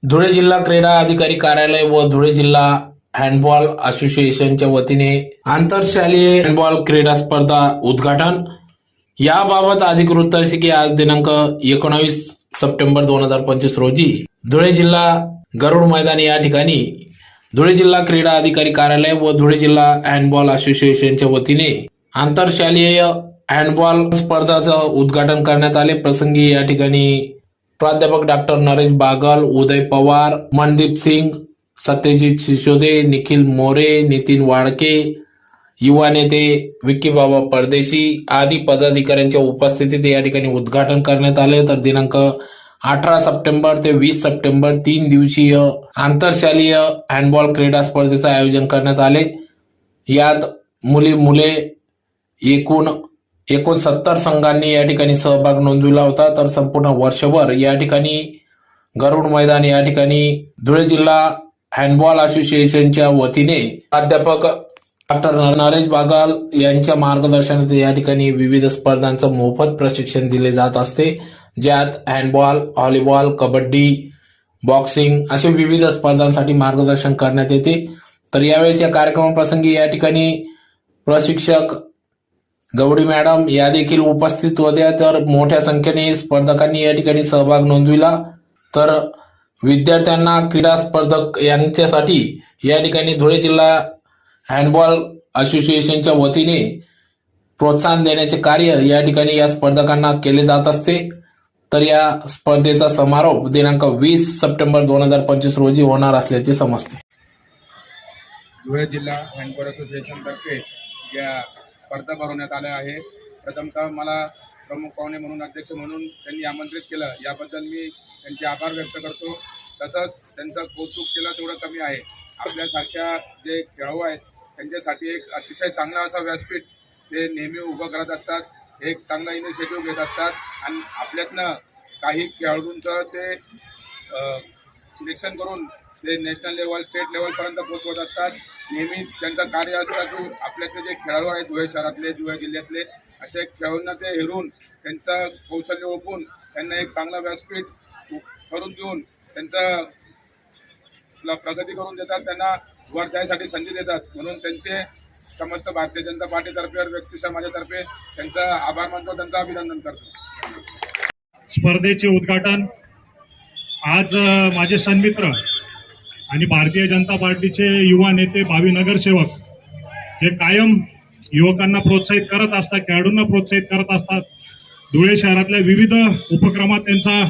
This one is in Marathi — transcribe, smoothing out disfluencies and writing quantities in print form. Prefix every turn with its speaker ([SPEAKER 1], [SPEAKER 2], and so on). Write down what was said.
[SPEAKER 1] धुळे जिल्हा क्रीडा अधिकारी कार्यालय व धुळे जिल्हा हँडबॉल असोसिएशनच्या वतीने आंतरशालेय हँडबॉल क्रीडा स्पर्धा उद्घाटन। याबाबत अधिक वृत्त असे की आज दिनांक 19 सप्टेंबर 2025 रोजी धुळे जिल्हा गरुड मैदान या ठिकाणी धुळे जिल्हा क्रीडा अधिकारी कार्यालय व धुळे जिल्हा हँडबॉल असोसिएशनच्या वतीने आंतरशालेय हँडबॉल स्पर्धाचं उद्घाटन करण्यात आले। प्रसंगी या ठिकाणी प्राध्यापक डॉक्टर नरेश बागल, उदय पवार, मनदीप सिंग, सत्यजित सिसोदे, निखिल मोरे, नितीन वाडके, युवा नेते विक्की बाबा परदेशी आदी पदाधिकाऱ्यांच्या उपस्थितीत या ठिकाणी उद्घाटन करण्यात आले। तर दिनांक 18 सप्टेंबर ते 20 सप्टेंबर 3 दिवसीय आंतरशालेय हँडबॉल क्रीडा स्पर्धेचं आयोजन करण्यात आले। यात मुले एकूण 69 संघांनी या ठिकाणी सहभाग नोंदविला होता। तर संपूर्ण वर्षभर या ठिकाणी गरुड मैदान या ठिकाणी धुळे जिल्हा हँडबॉल असोसिएशनच्या वतीने प्राध्यापक डॉक्टर नरेश बागल यांच्या मार्गदर्शनात या ठिकाणी विविध स्पर्धांचं मोफत प्रशिक्षण दिले जात असते, ज्यात हँडबॉल, व्हॉलीबॉल, कबड्डी, बॉक्सिंग असे विविध स्पर्धांसाठी मार्गदर्शन करण्यात येते। तर यावेळेस या कार्यक्रमाप्रसंगी या ठिकाणी प्रशिक्षक गवडी मॅडम या देखील उपस्थित होत्या। तर मोठ्या संख्येने स्पर्धकांनी या ठिकाणी सहभाग नोंदविला। तर विद्यार्थ्यांना क्रीडा स्पर्धक यांच्यासाठी या ठिकाणी धुळे जिल्हा हँडबॉल असोसिएशनच्या वतीने प्रोत्साहन देण्याचे कार्य या ठिकाणी या स्पर्धकांना केले जात असते। तर या स्पर्धेचा समारोप दिनांक 20 सप्टेंबर 2025 रोजी होणार असल्याचे समजते।
[SPEAKER 2] धुळे जिल्हा हँडबॉल असोसिएशन तर्फे या स्पर्धा भरवण्यात आल्या आहे। प्रथमतः मला प्रमुख पाहुणे म्हणून, अध्यक्ष म्हणून त्यांनी आमंत्रित केलं, याबद्दल मी त्यांचे आभार व्यक्त करतो। तसंच त्यांचं कौतुक केलं तेवढं कमी आहे। आपल्यासारख्या जे खेळाडू आहेत त्यांच्यासाठी एक अतिशय चांगला असा व्यासपीठ ते नेहमी उभं करत असतात, एक चांगला इनिशिएटिव्ह घेत असतात आणि आपल्यातनं काही खेळाडूंचं ते सिलेक्शन करून ते नॅशनल लेवल, स्टेट लेवलपर्यंत पोहोचवत असतात। नेहमी त्यांचं कार्य असतं की आपल्यातले जे खेळाडू आहेत धुळे शहरातले, धुळे जिल्ह्यातले असे खेळाडूंना ते हेरून त्यांचं कौशल्य ओळखून त्यांना एक चांगलं व्यासपीठ करून देऊन त्यांचं प्रगती करून देतात, त्यांना वर जायसाठी संधी देतात। म्हणून त्यांचे समस्त भारतीय जनता पार्टीतर्फे और व्यक्ती समाजातर्फे त्यांचा आभार मानतो, त्यांचं अभिनंदन करतो।
[SPEAKER 3] स्पर्धेचे उद्घाटन आज माझे सन्मित्र आणि भारतीय जनता पार्टीचे युवा नेते, भावी नगरसेवक जे कायम युवकांना प्रोत्साहित करत असतात, खेळाडूंना प्रोत्साहित करत असतात, धुळे शहरातल्या विविध उपक्रमात त्यांचा